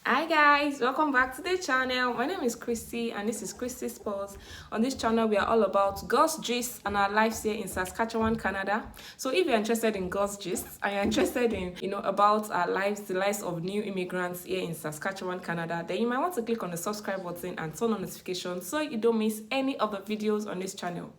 Hi guys, welcome back to the channel. My name is Christy and this is Christy's Pulse. On this channel we are all about God's gist and our lives here in Saskatchewan, Canada. So if you're interested in God's gist and you're interested in about our lives, the lives of new immigrants here in Saskatchewan, Canada, then you might want to click on the subscribe button and turn on notifications so you don't miss any of the videos on this channel.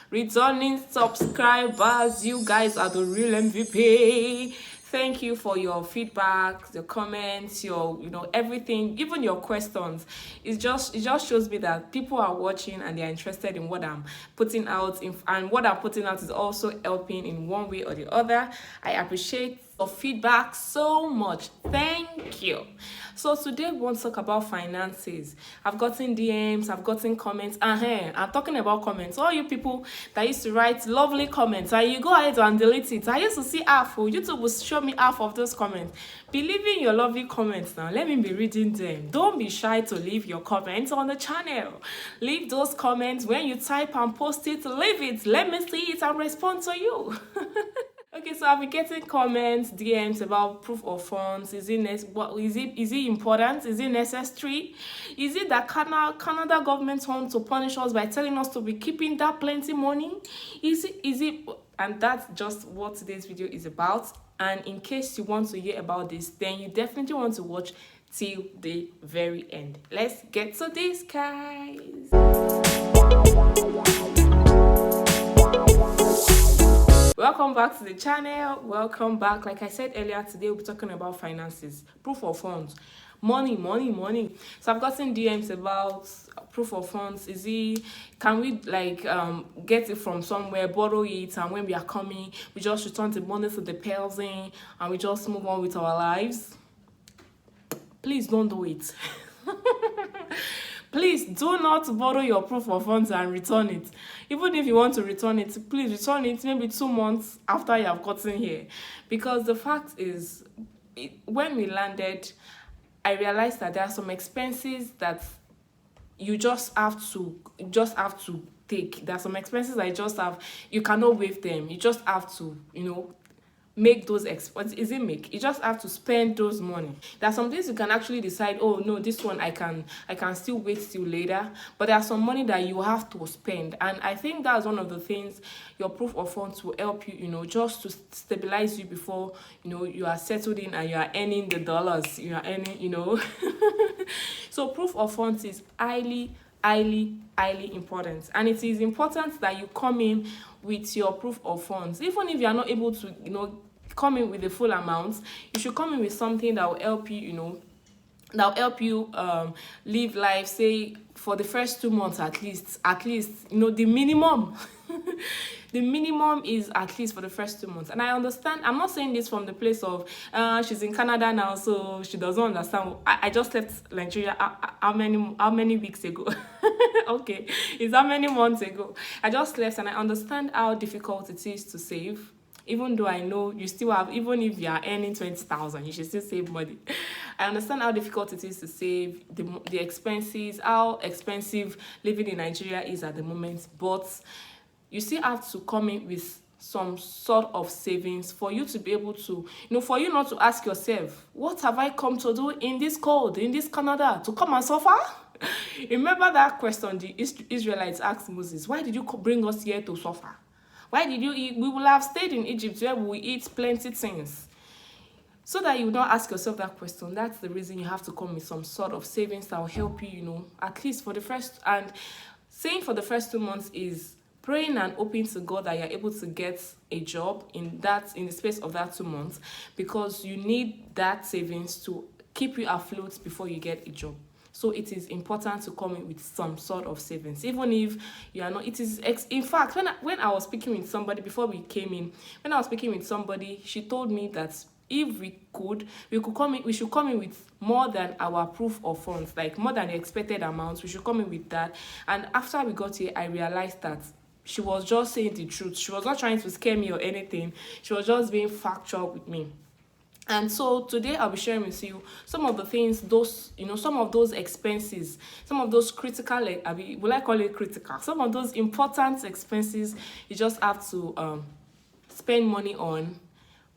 Returning subscribers, you guys are the real MVP. Thank you for your feedback, your comments, your everything, even your questions. It just shows me that people are watching and they are interested in what I'm putting out, and what I'm putting out is also helping in one way or the other. I appreciate your feedback so much. Thank you. So today we want to talk about finances. I've gotten DMs, I've gotten comments, and hey, I'm talking about comments. All you people that used to write lovely comments and you go ahead and delete it. I used to see half. YouTube will show me half of those comments. Be leaving your lovely comments now. Let me be reading them. Don't be shy to leave your comments on the channel. Leave those comments when you type and post it. Leave it. Let me see it and respond to you. Okay, so I've been getting comments, DMs about proof of funds. Is it important? Is it necessary? Is it that Canada government want to punish us by telling us to be keeping that plenty money? Is it? And that's just what today's video is about. And in case you want to hear about this, then you definitely want to watch till the very end. Let's get to this, guys. Welcome back to the channel. Welcome back. Like I said earlier, today we'll be talking about finances, proof of funds, money. So I've gotten DMs about proof of funds. Can we get it from somewhere, borrow it, and when we are coming we just return the money to the person and we just move on with our lives? Please don't do it. Please do not borrow your proof of funds and return it. Even if you want to return it, please return it maybe 2 months after you have gotten here. Because the fact is, when we landed, I realized that there are some expenses that you just have to take. There are some expenses that you cannot waive them. You just have to, make those you just have to spend those money. There are some things you can actually decide, oh no, this one I can still wait till later, but there are some money that you have to spend. And I think that's one of the things your proof of funds will help you, just to stabilize you before you are settled in and you are earning the dollars you are earning. So proof of funds is highly important, and it is important that you come in with your proof of funds. Even if you are not able to come in with the full amount, you should come in with something that will help you live life, say for the first 2 months at least, the minimum. The minimum is at least for the first 2 months. And I understand, I'm not saying this from the place of she's in Canada now, so she doesn't understand. I just left Nigeria how many weeks ago? Okay, it's how many months ago? I just left, and I understand how difficult it is to save. Even though I know you still have, even if you are earning 20,000, you should still save money. I understand how difficult it is to save, the expenses, how expensive living in Nigeria is at the moment, but you still have to come in with some sort of savings for you to be able to, for you not to ask yourself, what have I come to do in this cold, in this Canada, to come and suffer? Remember that question the Israelites asked Moses, why did you bring us here to suffer? Why did you eat? We will have stayed in Egypt where we eat plenty things. So that you not ask yourself that question. That's the reason you have to come with some sort of savings that will help you, at least for the first, and saying for the first 2 months is praying and hoping to God that you're able to get a job in the space of that 2 months, because you need that savings to keep you afloat before you get a job. So it is important to come in with some sort of savings, even if you are not. It is in fact, when I was speaking with somebody before we came in, when I was speaking with somebody, she told me that if we should come in with more than our proof of funds, like more than the expected amounts. We should come in with that. And after we got here, I realized that she was just saying the truth. She was not trying to scare me or anything. She was just being factual with me. And so today I'll be sharing with you some of the things, some of those expenses, some of those critical, will I call it critical? Some of those important expenses you just have to spend money on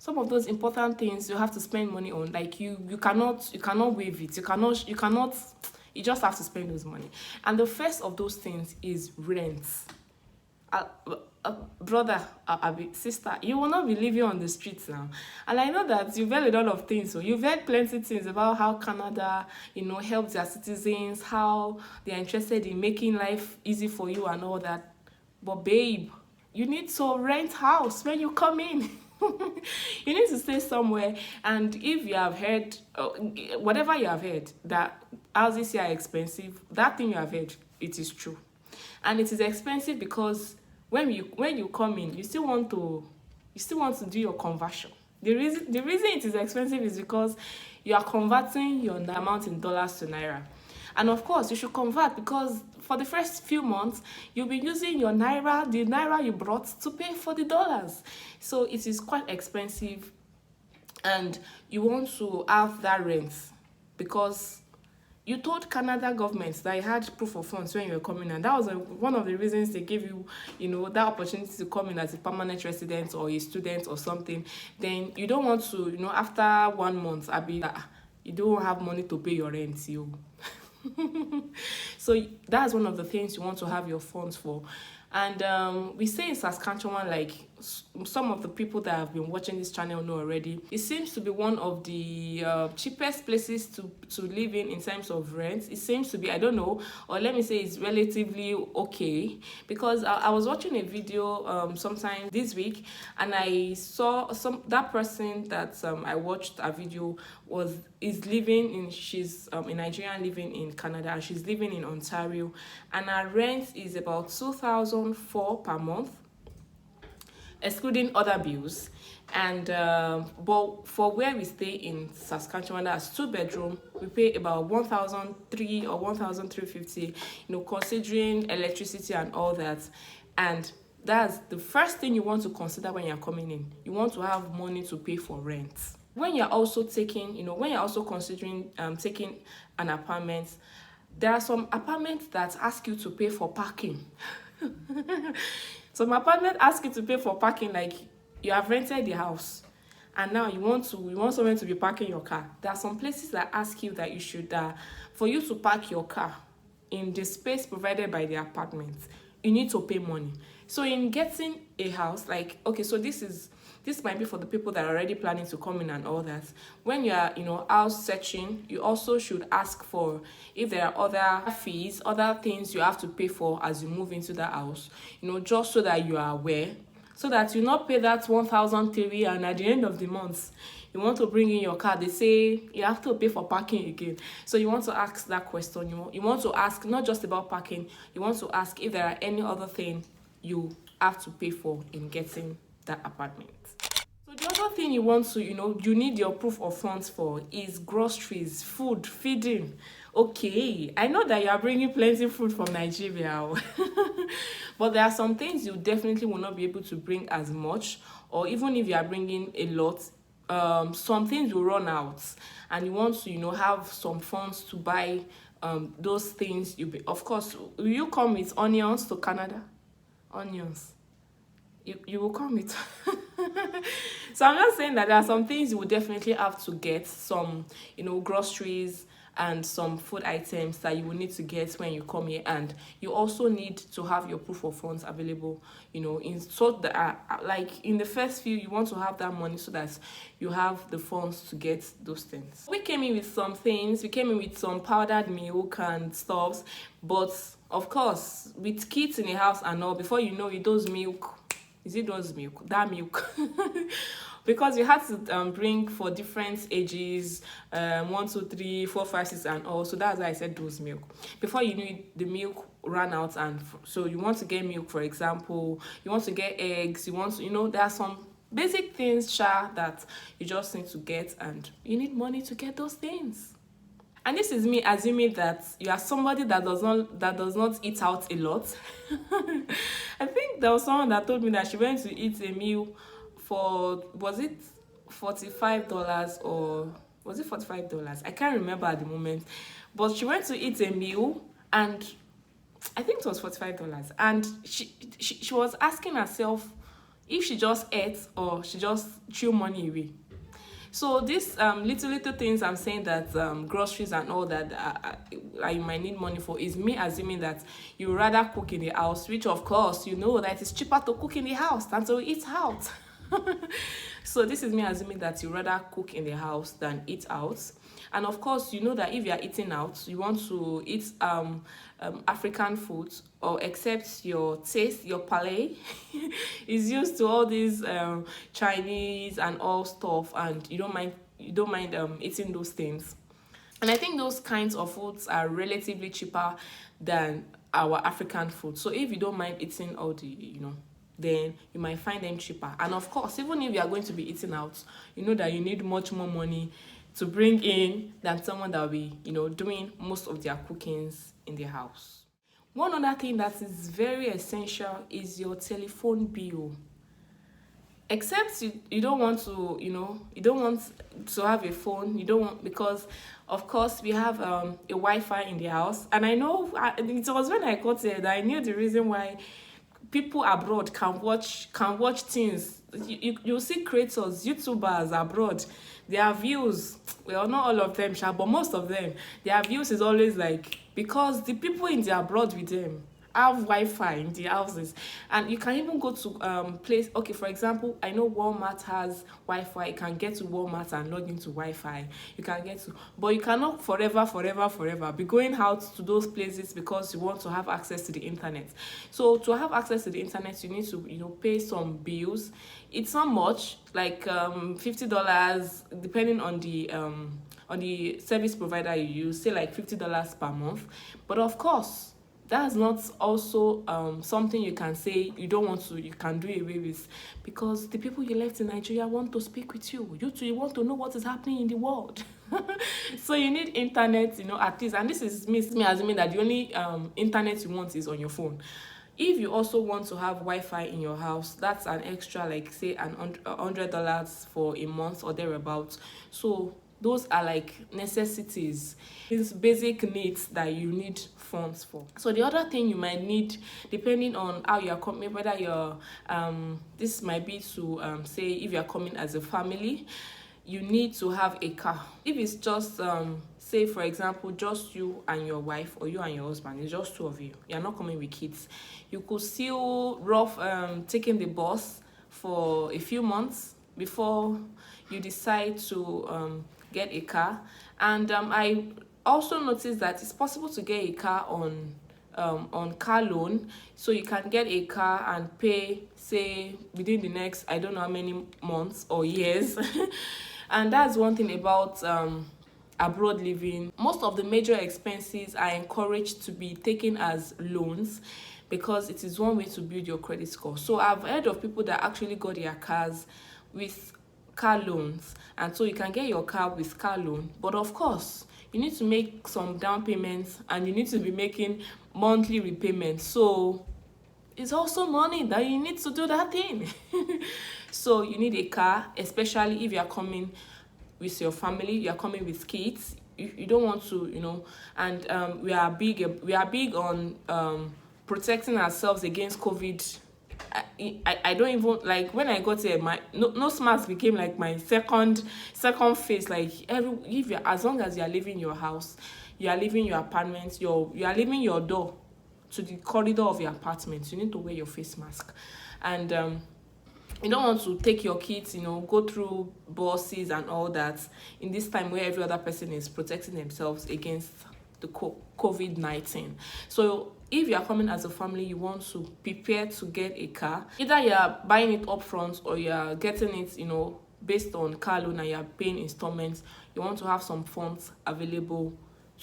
Some of those important things you have to spend money on. Like you cannot waive it. You cannot you just have to spend those money. And the first of those things is rent. uh, Brother, sister, you will not be living on the streets now. And I know that you've heard a lot of things. So you've heard plenty of things about how Canada, helps their citizens, how they're interested in making life easy for you and all that. But babe, you need to rent house when you come in. You need to stay somewhere. And if you have heard, whatever you have heard, that houses here are expensive, that thing you have heard, it is true. And it is expensive because when you come in, you still want to do your conversion. The reason it is expensive is because you are converting your amount in dollars to naira. And of course, you should convert, because for the first few months, you'll be using your naira, the naira you brought, to pay for the dollars. So it is quite expensive, and you want to have that rent because you told Canada government that you had proof of funds when you were coming, and that was one of the reasons they gave you, that opportunity to come in as a permanent resident or a student or something. Then you don't want to, after 1 month, you don't have money to pay your rent, you. So that's one of the things you want to have your funds for. And we say in Saskatchewan, like some of the people that have been watching this channel know already, it seems to be one of the cheapest places to live in terms of rent. It seems to be, I don't know, or let me say it's relatively okay, because I was watching a video sometime this week, and I saw that person that I watched a video she's a Nigerian living in Canada, and she's living in Ontario, and her rent is about 2,004 per month, excluding other bills. And but for where we stay in Saskatchewan, that's 2 bedroom, we pay about 1,003 or 1,350, considering electricity and all that. And that's the first thing you want to consider when you're coming in. You want to have money to pay for rent. When you're also considering taking an apartment, there are some apartments that ask you to pay for parking. Some apartments ask you to pay for parking, like you have rented the house and now you want someone to be parking your car. There are some places that ask you that you should for you to park your car in the space provided by the apartment, you need to pay money. So in getting a house, like, okay, so this might be for the people that are already planning to come in and all that. When you are, house searching, you also should ask for if there are other fees, other things you have to pay for as you move into the house, just so that you are aware, so that you not pay that 1,003 and at the end of the month, you want to bring in your car, they say you have to pay for parking again. So you want to ask that question. You want to ask not just about parking, you want to ask if there are any other thing you have to pay for in getting that apartment. So the other thing you want to, you need your proof of funds for is groceries, food, feeding. Okay, I know that you are bringing plenty food from Nigeria, but there are some things you definitely will not be able to bring as much, or even if you are bringing a lot, some things will run out, and you want to, have some funds to buy those things. Of course, will you come with onions to Canada? Onions. You will come with. So I'm not saying that there are some things you will definitely have to get, some groceries and some food items that you will need to get when you come here, and you also need to have your proof of funds available, in so that like in the first few you want to have that money so that you have the funds to get those things. We came in with some things. We came in with some powdered milk and stuff, but of course with kids in the house and all, before you know it, those milk, that milk because you had to bring for different ages, 1, 2, 3, 4, 5, 6 and all. So that's why I said those milk. Before you knew it, the milk ran out, and so you want to get milk, for example, you want to get eggs, you want to, there are some basic things that you just need to get, and you need money to get those things. And this is me assuming that you are somebody that does not eat out a lot. I think there was someone that told me that she went to eat a meal for, was it $45 or was it $45? I can't remember at the moment. But she went to eat a meal, and I think it was $45. And she was asking herself, if she just ate or she just threw money away. So these little things I'm saying that groceries and all that you might need money for is me assuming that you rather cook in the house, which of course you know that it's cheaper to cook in the house than to eat out. So this is me assuming that you rather cook in the house than eat out. And of course, you know that if you are eating out, you want to eat African food, or except your taste, your palate is used to all these Chinese and all stuff, and you don't mind eating those things. And I think those kinds of foods are relatively cheaper than our African food. So if you don't mind eating all the, then you might find them cheaper. And of course, even if you are going to be eating out, you know that you need much more money to bring in than someone that will be, doing most of their cookings in their house. One other thing that is very essential is your telephone bill. Except you don't want to, you don't want to have a phone. You don't want, because of course we have a Wi-Fi in the house. And I know it was when I got here that I knew the reason why people abroad can watch things. You'll see creators, YouTubers abroad, their views, well, not all of them, but most of them, their views is always like, because the people in the abroad with them have Wi-Fi in the houses. And you can even go to place, okay, for example, I know Walmart has Wi-Fi. You can get to Walmart and log into Wi-Fi. You can get to, but you cannot forever be going out to those places because you want to have access to the internet. So to have access to the internet, you need to pay some bills. It's not much, like $50, depending on the service provider you use, say like $50 per month. But of course, that's not also something you can say you can do away with, because the people you left in Nigeria want to speak with you. You too, you want to know what is happening in the world. So you need internet, at least. And this is me assuming that the only internet you want is on your phone. If you also want to have Wi-Fi in your house, that's an extra, like say $100 for a month or thereabouts. So those are like necessities. It's basic needs that you need funds for. So the other thing you might need, depending on how you're coming, whether you're this might be to say if you're coming as a family, you need to have a car. If it's just say for example just you and your wife, or you and your husband, it's just two of you, you're not coming with kids, you could still taking the bus for a few months before you decide to get a car. And I also noticed that it's possible to get a car on car loan. So you can get a car and pay, say, within the next, I don't know how many months or years. And that's one thing about abroad living. Most of the major expenses are encouraged to be taken as loans, because it is one way to build your credit score. So I've heard of people that actually got their cars with car loans, and so you can get your car with car loan. But of course, you need to make some down payments, and you need to be making monthly repayments. So it's also money that you need to do that thing. So you need a car, especially if you are coming with your family, you are coming with kids. You don't want to, and we are big on protecting ourselves against COVID. I don't even, like, when I got here, my nose mask became like my second face. Like as long as you are leaving your house, you are leaving your apartment, you are leaving your door to the corridor of your apartment, you need to wear your face mask. And you don't want to take your kids, go through buses and all that in this time where every other person is protecting themselves against the COVID-19. So if you are coming as a family, you want to prepare to get a car. Either you are buying it upfront, or you are getting it, based on car loan, and you are paying installments. You want to have some funds available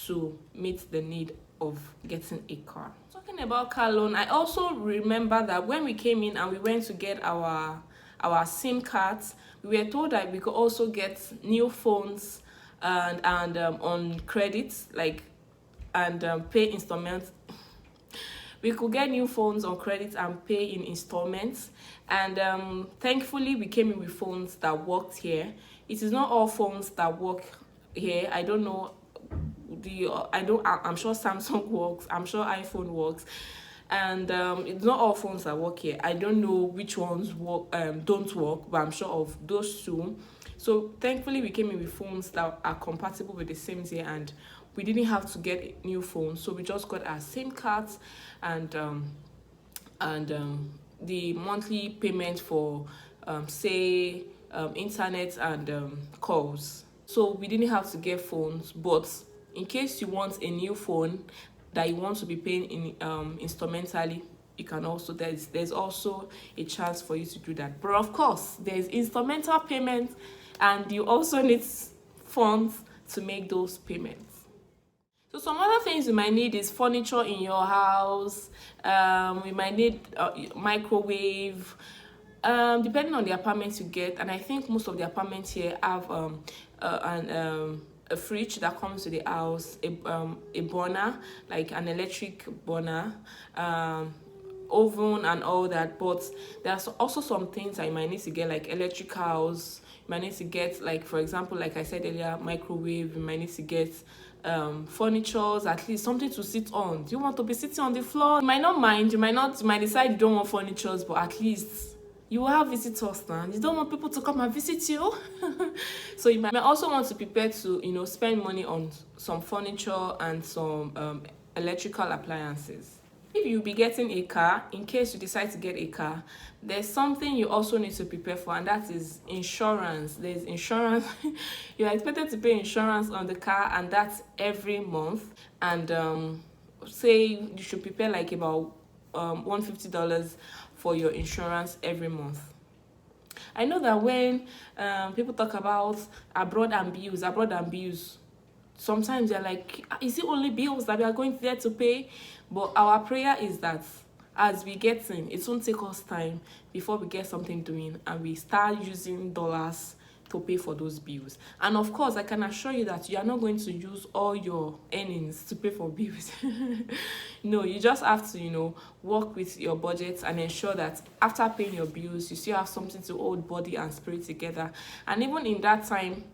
to meet the need of getting a car. Talking about car loan, I also remember that when we came in and we went to get our SIM cards, we were told that we could also get new phones and on credits, like, and pay installments. We could get new phones on credit and pay in installments. And thankfully, we came in with phones that worked here. It is not all phones that work here. I don't know. I'm sure Samsung works. I'm sure iPhone works. and it's not all phones that work here. I don't know which ones work, don't work, but I'm sure of those two. So thankfully we came in with phones that are compatible with the same year, and we didn't have to get new phones, so we just got our SIM cards, and the monthly payment for say internet and calls. So we didn't have to get phones, but in case you want a new phone that you want to be paying in instrumentally, you can also, there's also a chance for you to do that. But of course there's instrumental payment, and you also need funds to make those payments. So some other things you might need is furniture in your house. We might need microwave, depending on the apartments you get. And I think most of the apartments here have a fridge that comes to the house, a burner, like an electric burner, oven and all that. But there's also some things that you might need to get, like electricals. You might need to get, like, for example, like I said earlier, microwave. You might need to get furnitures, at least something to sit on. Do you want to be sitting on the floor? You might not mind, you might decide you don't want furnitures, but at least you will have visitors now. You don't want people to come and visit you. So you might also want to prepare to spend money on some furniture and some electrical appliances. If you'll be getting a car, in case you decide to get a car, there's something you also need to prepare for, and that is insurance. There's insurance. You're expected to pay insurance on the car, and that's every month. And say you should prepare like about $150 for your insurance every month. I know that when people talk about abroad and bills, sometimes they're like, is it only bills that we are going there to pay? But our prayer is that as we get in, it won't take us time before we get something doing and we start using dollars to pay for those bills. And of course, I can assure you that you are not going to use all your earnings to pay for bills. No, you just have to, work with your budget and ensure that after paying your bills, you still have something to hold body and spirit together. And even in that time,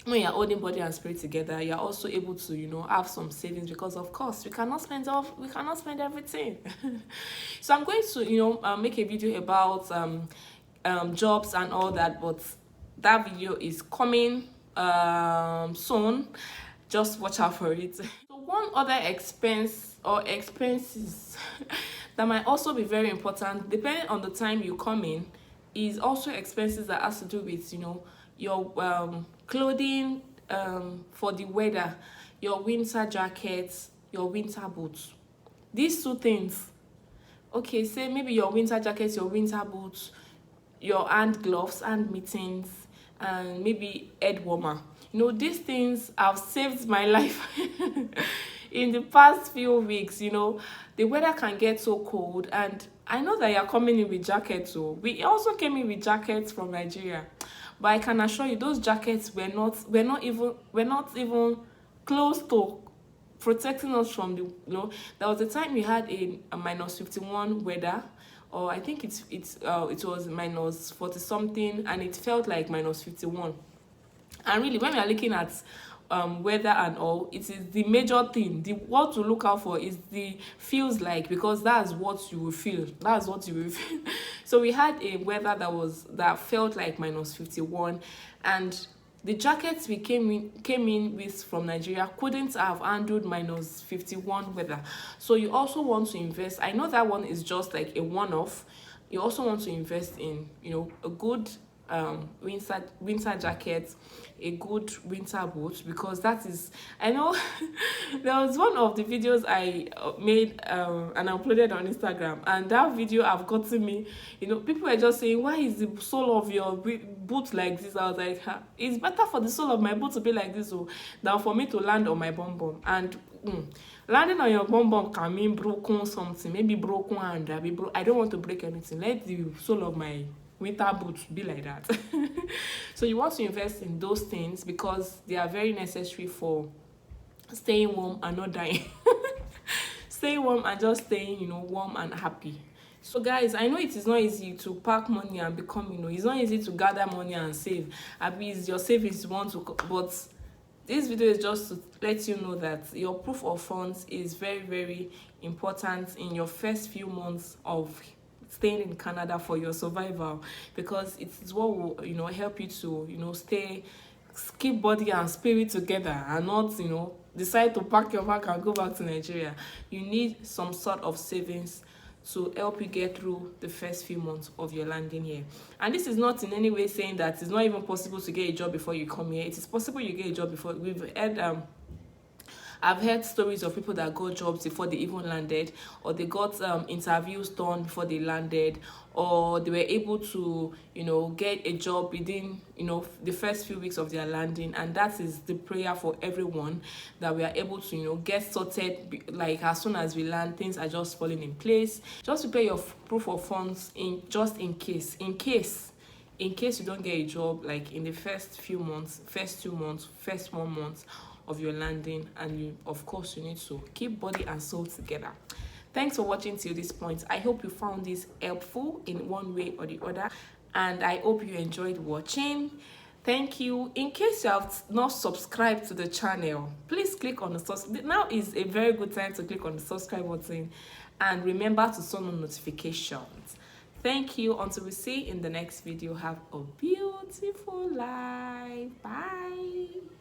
when you're holding body and spirit together, you're also able to have some savings, because of course we cannot spend everything. So I'm going to make a video about jobs and all that, but that video is coming soon. Just watch out for it. So one other expense or expenses that might also be very important depending on the time you come in is also expenses that has to do with your clothing for the weather, your winter jackets, your winter boots. These two things. Okay, say maybe your winter jackets, your winter boots, your hand gloves, hand mittens, and maybe head warmer. These things have saved my life in the past few weeks. The weather can get so cold, and I know that you're coming in with jackets. So we also came in with jackets from Nigeria. But I can assure you, those jackets were not even close to protecting us from the. There was a time we had a -51 weather, or I think it was -40 something, and it felt like -51. And really, when we are looking at weather and all, it is the major thing. What to look out for is the feels like, because that's what you will feel. So we had a weather that felt like -51, and the jackets we came in with from Nigeria couldn't have handled -51 weather. So you also want to invest. I know that one is just like a one-off. You also want to invest in a good winter jacket, a good winter boot, because that is, I know there was one of the videos I made and uploaded on Instagram, and that video have gotten me, people were just saying, why is the sole of your boot like this? I was like, it's better for the sole of my boot to be like this than for me to land on my bum bum. And landing on your bum bum can mean broken something, maybe broken hand. I don't want to break anything. Let the sole of my winter boots be like that. So you want to invest in those things because they are very necessary for staying warm and not dying. Staying warm and just staying warm and happy. So guys, I know it is not easy to pack money and become it's not easy to gather money and save. It's your savings you want to, but this video is just to let you know that your proof of funds is very, very important in your first few months of staying in Canada for your survival, because it is what will, you know, help you to, you know, keep body and spirit together, and not, you know, decide to pack your bag and go back to Nigeria. You need some sort of savings to help you get through the first few months of your landing here. And this is not in any way saying that it's not even possible to get a job before you come here. It is possible you get a job before. I've heard stories of people that got jobs before they even landed, or they got interviews done before they landed, or they were able to, you know, get a job within, you know, the first few weeks of their landing. And that is the prayer for everyone, that we are able to, you know, get sorted, like as soon as we land, things are just falling in place. Just prepare your proof of funds in case you don't get a job, like in the first few months, first 2 months, first 1 month of your landing. And you, of course, you need to keep body and soul together. Thanks for watching till this point. I hope you found this helpful in one way or the other, and I hope you enjoyed watching. Thank you. In case you have not subscribed to the channel, please click on the subscribe. Now is a very good time to click on the subscribe button, and remember to turn on notifications. Thank you. Until we see in the next video, have a beautiful life. Bye.